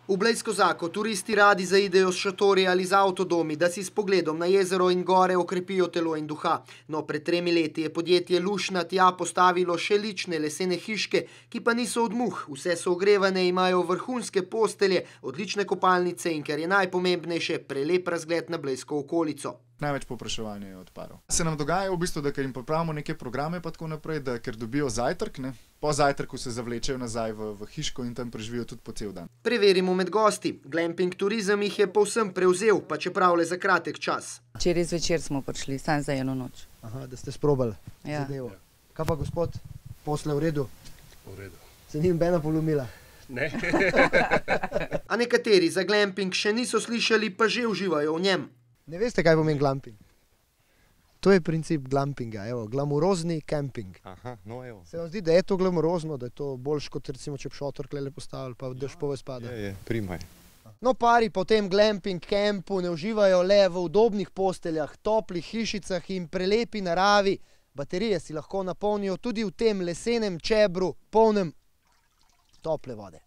V Blejsko Zako turisti radi zaidejo s šatorji ali z avtodomi, da si s pogledom na jezero in gore okrepijo telo in duha. No, pred 3 leti je podjetje Lušna tja postavilo še lične lesene hiške, ki pa niso od muh. Vse so ogrevane, imajo vrhunske postelje, odlične kopalnice in, ker je najpomembnejše, prelep razgled na blejsko okolico. Največ povpraševanja je od parov. Se nam dogaja v bistvu, da ker jim pripravimo neke programe pa tako naprej, da ker dobijo zajtrk, po zajtrku se zavlečejo nazaj v hiško in tam preživijo tudi po cel dan. Preverimo med gosti. Glamping turizem jih je povsem prevzel, pa čeprav le za kratek čas. Včeraj zvečer smo prišli, samo za eno noč. Aha, da ste sprobali zadevo. Kaj pa gospod, posle v redu? V redu. Se ni nobena polomila? Ne. A nekateri za glamping še niso slišali, pa že uživajo v njem. Ne veste, kaj pomeni glamping? To je princip glampinga, evo, glamurozni kemping. Aha, no evo. Se vam zdi, da je to glamurozno, da je to boljš kot recimo, če bi šotor klele postavili, pa dež pove spada? Je, primaj. No, pari po tem glamping kempu ne uživajo le v udobnih posteljah, toplih hišicah in prelepi naravi. Baterije si lahko napolnijo tudi v tem lesenem čebru, polnem tople vode.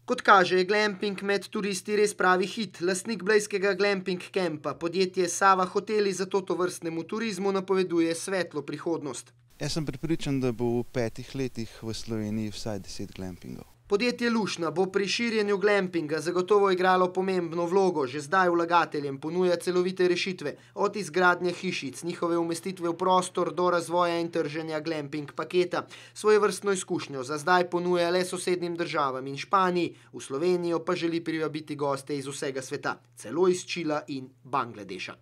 Kot kaže, je glamping med turisti res pravi hit. Lastnik blejskega glamping kempa, podjetje Sava Hoteli, zato tovrstnemu turizmu napoveduje svetlo prihodnost. Jaz sem prepričan, da bo v 5 letih v Sloveniji vsaj 10 glampingov. Podjetje Lušna bo pri širjenju glampinga zagotovo igralo pomembno vlogo. Že zdaj vlagateljem ponuja celovite rešitve, od izgradnje hišic, njihove umestitve v prostor do razvoja in trženja glamping paketa. Svojevrstno izkušnjo za zdaj ponuja le sosednjim državam in Španiji, v Slovenijo pa želi privabiti goste iz vsega sveta, celo iz Čila in Bangladeša.